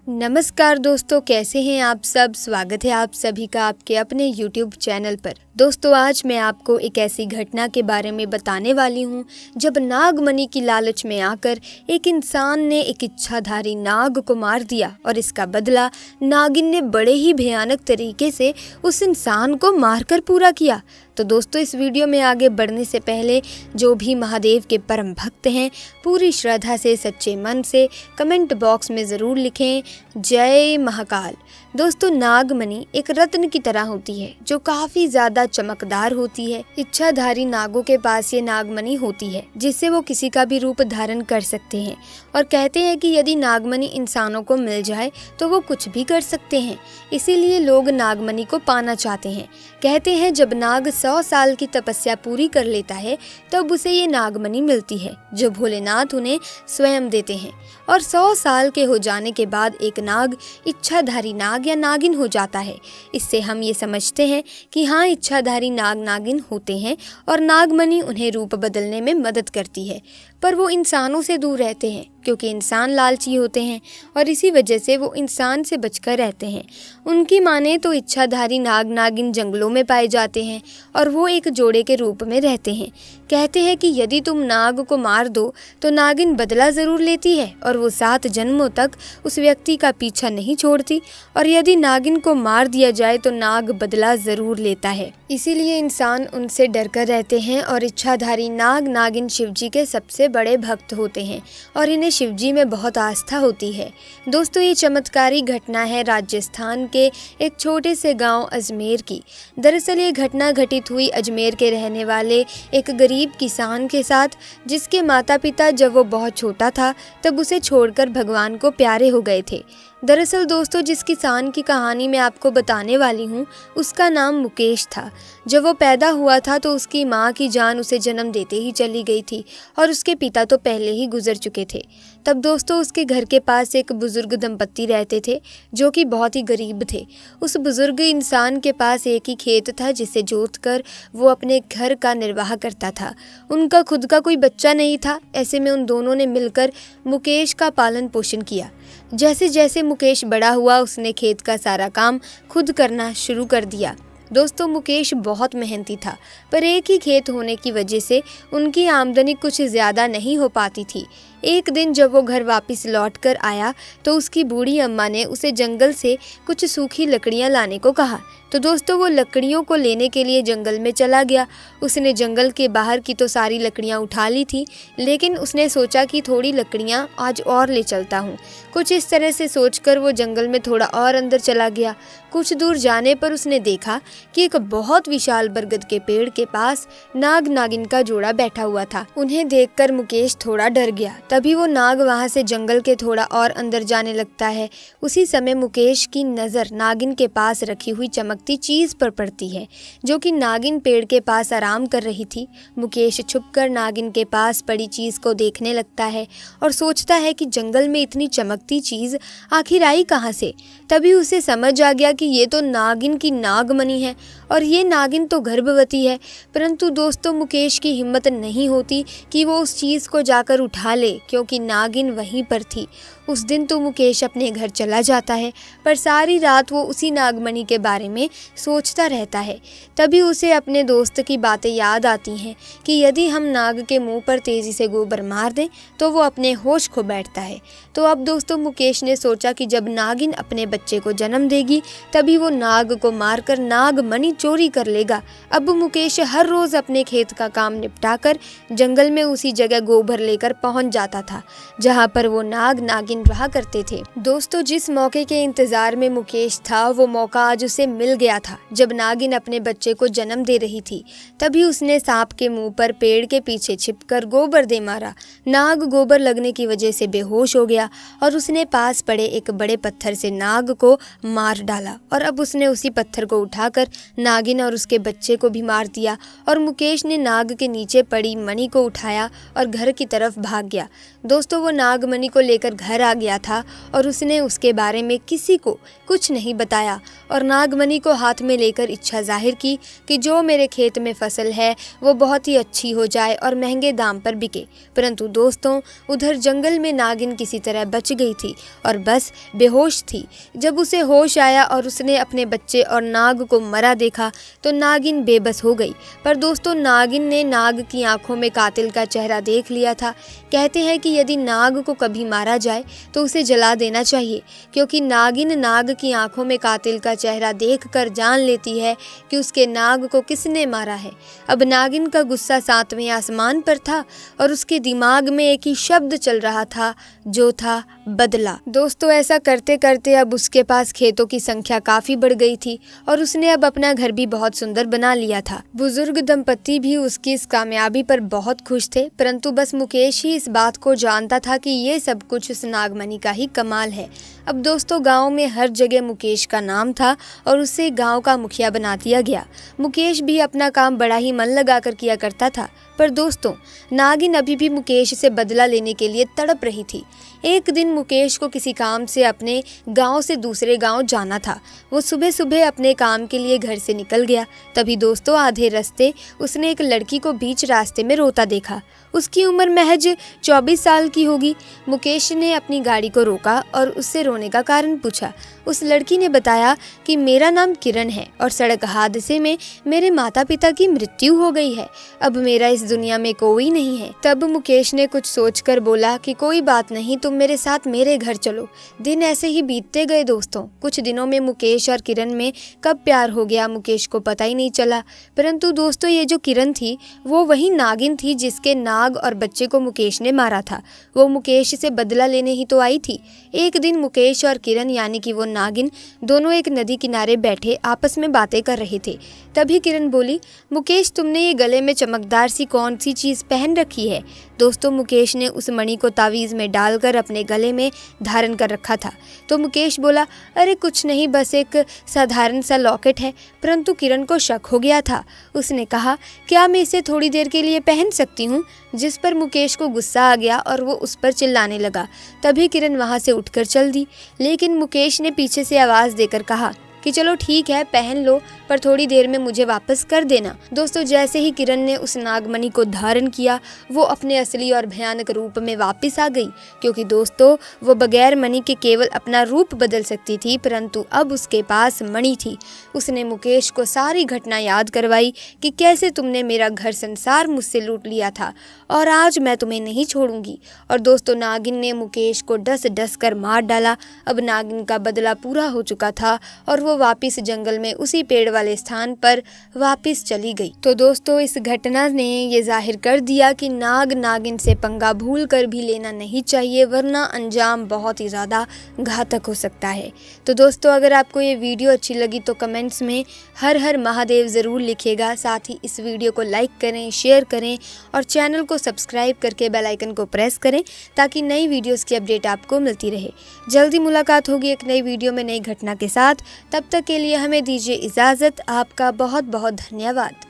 नमस्कार दोस्तों, कैसे हैं आप सब। स्वागत है आप सभी का आपके अपने YouTube चैनल पर। दोस्तों, आज मैं आपको एक ऐसी घटना के बारे में बताने वाली हूँ जब नागमणि की लालच में आकर एक इंसान ने एक इच्छाधारी नाग को मार दिया और इसका बदला नागिन ने बड़े ही भयानक तरीके से उस इंसान को मारकर पूरा किया। तो दोस्तों, इस वीडियो में आगे बढ़ने से पहले जो भी महादेव के परम भक्त हैं, पूरी श्रद्धा से सच्चे मन से कमेंट बॉक्स में ज़रूर लिखें जय महाकाल। दोस्तों, नागमणि एक रत्न की तरह होती है जो काफ़ी ज़्यादा चमकदार होती है। इच्छाधारी नागों के पास ये नागमणि होती है जिससे वो किसी का भी रूप धारण कर सकते हैं और कहते हैं कि यदि नागमणि इंसानों को मिल जाए तो वो कुछ भी कर सकते हैं। इसीलिए लोग नागमणि को पाना चाहते हैं। कहते हैं जब नाग 100 साल की तपस्या पूरी कर लेता है तब उसे ये नागमणि मिलती है जो भोलेनाथ उन्हें स्वयं देते हैं। और 100 साल के हो जाने के बाद एक नाग इच्छाधारी नाग या नागिन हो जाता है। इससे हम ये समझते हैं कि हाँ, इच्छाधारी नाग नागिन होते हैं और नागमणि उन्हें रूप बदलने में मदद करती है। पर वो इंसानों से दूर रहते हैं क्योंकि इंसान लालची होते हैं और इसी वजह से वो इंसान से बचकर रहते हैं। उनकी माने तो इच्छाधारी नाग नागिन जंगलों में पाए जाते हैं और वो एक जोड़े के रूप में रहते हैं। कहते हैं कि यदि तुम नाग को मार दो तो नागिन बदला ज़रूर लेती है और वो 7 जन्मों तक उस व्यक्ति का पीछा नहीं छोड़ती, और यदि नागिन को मार दिया जाए तो नाग बदला ज़रूर लेता है। इसीलिए इंसान उनसे डरकर रहते हैं और इच्छाधारी नाग नागिन शिवजी के सबसे बड़े भक्त होते हैं और इन्हें शिवजी में बहुत आस्था होती है। दोस्तों, ये चमत्कारी घटना है राजस्थान के एक छोटे से गांव अजमेर की। दरअसल ये घटना घटित हुई अजमेर के रहने वाले एक गरीब किसान के साथ, जिसके माता पिता जब वो बहुत छोटा था तब उसे छोड़कर भगवान को प्यारे हो गए थे। दरअसल दोस्तों, जिस किसान की कहानी मैं आपको बताने वाली हूँ उसका नाम मुकेश था। जब वो पैदा हुआ था तो उसकी माँ की जान उसे जन्म देते ही चली गई थी और उसके पिता तो पहले ही गुजर चुके थे। तब दोस्तों, उसके घर के पास एक बुजुर्ग दंपत्ति रहते थे जो कि बहुत ही गरीब थे। उस बुजुर्ग इंसान के पास एक ही खेत था जिसे जोतकर वो अपने घर का निर्वाह करता था। उनका खुद का कोई बच्चा नहीं था। ऐसे में उन दोनों ने मिलकर मुकेश का पालन पोषण किया। जैसे जैसे मुकेश बड़ा हुआ उसने खेत का सारा काम खुद करना शुरू कर दिया। दोस्तों, मुकेश बहुत मेहनती था, पर एक ही खेत होने की वजह से उनकी आमदनी कुछ ज़्यादा नहीं हो पाती थी। एक दिन जब वो घर वापस लौट कर आया तो उसकी बूढ़ी अम्मा ने उसे जंगल से कुछ सूखी लकड़ियां लाने को कहा। तो दोस्तों, वो लकड़ियों को लेने के लिए जंगल में चला गया। उसने जंगल के बाहर की तो सारी लकड़ियां उठा ली थी, लेकिन उसने सोचा कि थोड़ी लकड़ियां आज और ले चलता हूँ। कुछ इस तरह से सोचकर वो जंगल में थोड़ा और अंदर चला गया। कुछ दूर जाने पर उसने देखा कि एक बहुत विशाल बरगद के पेड़ के पास नाग नागिन का जोड़ा बैठा हुआ था। उन्हें देखकर मुकेश थोड़ा डर गया। तभी वो नाग वहां से जंगल के थोड़ा और अंदर जाने लगता है। उसी समय मुकेश की नज़र नागिन के पास रखी हुई चमकती चीज पर पड़ती है जो कि नागिन पेड़ के पास आराम कर रही थी। मुकेश छुपकर नागिन के पास पड़ी चीज को देखने लगता है और सोचता है कि जंगल में इतनी चमकती चीज आखिर आई कहाँ से। तभी उसे समझ आ गया कि ये तो नागिन की नागमणि है और ये नागिन तो गर्भवती है। परंतु दोस्तों, मुकेश की हिम्मत नहीं होती कि वो उस चीज़ को जाकर उठा ले क्योंकि नागिन वहीं पर थी। उस दिन तो मुकेश अपने घर चला जाता है, पर सारी रात वो उसी नागमणि के बारे में सोचता रहता है। तभी उसे अपने दोस्त की बातें याद आती हैं कि यदि हम नाग के मुंह पर तेज़ी से गोबर मार दें तो वो अपने होश खो बैठता है। तो अब दोस्तों, मुकेश ने सोचा कि जब नागिन अपने बच्चे को जन्म देगी तभी वो नाग को मारकर नागमणि चोरी कर लेगा। अब मुकेश हर रोज़ अपने खेत का काम निपटाकर जंगल में उसी जगह गोबर लेकर पहुंच जाता था जहां पर वो नाग नागिन रहा करते थे। दोस्तों, जिस मौके के इंतजार में मुकेश था वो मौका आज उसे मिल गया था। जब नागिन अपने बच्चे को जन्म दे रही थी तभी उसने सांप के मुंह पर पेड़ के पीछे छिपकर गोबर दे मारा। नाग गोबर लगने की वजह से बेहोश हो गया और उसने पास पड़े एक बड़े पत्थर से नाग को मार डाला और अब उसने उसी पत्थर को उठाकर नागिन और उसके बच्चे को भी मार दिया। और मुकेश ने नाग के नीचे पड़ी मणि को उठाया और घर की तरफ भाग गया। दोस्तों, वो नागमणि को लेकर घर आ गया था और उसने उसके बारे में किसी को कुछ नहीं बताया और नागमणि को हाथ में लेकर इच्छा जाहिर की कि जो मेरे खेत में फसल है वो बहुत ही अच्छी हो जाए और महंगे दाम पर बिके। परंतु दोस्तों, उधर जंगल में नागिन किसी तरह बच गई थी और बस बेहोश थी। जब उसे होश आया और उसने अपने बच्चे और नाग को मरा देखा तो नागिन बेबस हो गई। पर दोस्तों, नागिन ने नाग की आंखों में कातिल का चेहरा देख लिया था। कहते हैं कि यदि नाग को कभी मारा जाए तो उसे जला देना चाहिए, क्योंकि नागिन नाग की आंखों में कातिल का चेहरा देखकर जान लेती है कि उसके नाग को किसने मारा है। अब नागिन का गुस्सा 7वें आसमान पर था और उसके दिमाग में एक ही शब्द चल रहा था, जो था बदला। दोस्तों, ऐसा करते करते अब उसके पास खेतों की संख्या काफी बढ़ गई थी और उसने अब अपना घर भी बहुत सुंदर बना लिया था। बुजुर्ग दंपति भी उसकी इस कामयाबी पर बहुत खुश थे, परंतु बस मुकेश ही इस बात को जानता था कि ये सब कुछ उस नागमणि का ही कमाल है। अब दोस्तों, गांव में हर जगह मुकेश का नाम था और उसे गांव का मुखिया बना दिया गया। मुकेश भी अपना काम बड़ा ही मन लगाकर किया करता था। पर दोस्तों, नागिन अभी भी मुकेश से बदला लेने के लिए तड़प रही थी। एक दिन मुकेश को किसी काम से अपने गांव से दूसरे गांव जाना था। वो सुबह सुबह अपने काम के लिए घर से निकल गया। तभी दोस्तों, आधे रास्ते उसने एक लड़की को बीच रास्ते में रोता देखा। उसकी उम्र महज 24 साल की होगी। मुकेश ने अपनी गाड़ी को रोका और उससे रोने का कारण पूछा। उस लड़की ने बताया कि मेरा नाम किरण है और सड़क हादसे में मेरे माता पिता की मृत्यु हो गई है। अब मेरा इस दुनिया में कोई नहीं है। तब मुकेश ने कुछ सोचकर बोला कि कोई बात नहीं, तुम मेरे साथ मेरे घर चलो। दिन ऐसे ही बीतते गए दोस्तों। कुछ दिनों में मुकेश और किरण में कब प्यार हो गया मुकेश को पता ही नहीं चला। परंतु दोस्तों, ये जो किरण थी वो वही नागिन थी जिसके नाग और बच्चे को मुकेश ने मारा था। वो मुकेश से बदला लेने ही तो आई थी। एक दिन मुकेश और किरण यानी कि वो नागिन दोनों एक नदी किनारे बैठे आपस में बातें कर रहे थे। तभी किरण बोली, मुकेश, तुमने ये गले में चमकदार सी कौन सी चीज़ पहन रखी है? दोस्तों, मुकेश ने उस मणि को तावीज़ में डालकर अपने गले में धारण कर रखा था। तो मुकेश बोला, अरे कुछ नहीं, बस एक साधारण सा लॉकेट है। परंतु किरण को शक हो गया था। उसने कहा, क्या मैं इसे थोड़ी देर के लिए पहन सकती हूँ? जिस पर मुकेश को गुस्सा आ गया और वो उस पर चिल्लाने लगा। तभी किरण वहाँ से उठकर चल दी, लेकिन मुकेश ने पीछे से आवाज़ देकर कहा कि चलो ठीक है, पहन लो, पर थोड़ी देर में मुझे वापस कर देना। दोस्तों, जैसे ही किरण ने उस नागमणि को धारण किया वो अपने असली और भयानक रूप में वापस आ गई, क्योंकि दोस्तों वो बगैर मणि के केवल अपना रूप बदल सकती थी, परंतु अब उसके पास मणि थी। उसने मुकेश को सारी घटना याद करवाई कि कैसे तुमने मेरा घर संसार मुझसे लूट लिया था और आज मैं तुम्हें नहीं छोड़ूंगी। और दोस्तों, नागिन ने मुकेश को डस डस कर मार डाला। अब नागिन का बदला पूरा हो चुका था और वो वापस जंगल में उसी पेड़ वाले स्थान पर वापस चली गई। तो दोस्तों, इस घटना ने ये जाहिर कर दिया कि नाग नागिन से पंगा भूल कर भी लेना नहीं चाहिए, वरना अंजाम बहुत ही ज़्यादा घातक हो सकता है। तो दोस्तों, अगर आपको ये वीडियो अच्छी लगी तो कमेंट्स में हर हर महादेव ज़रूर लिखिएगा। साथ ही इस वीडियो को लाइक करें, शेयर करें और चैनल को सब्सक्राइब करके बेल आइकन को प्रेस करें ताकि नई वीडियोस की अपडेट आपको मिलती रहे। जल्दी मुलाकात होगी एक नई वीडियो में नई घटना के साथ। तब तक के लिए हमें दीजिए इजाज़त। आपका बहुत बहुत धन्यवाद।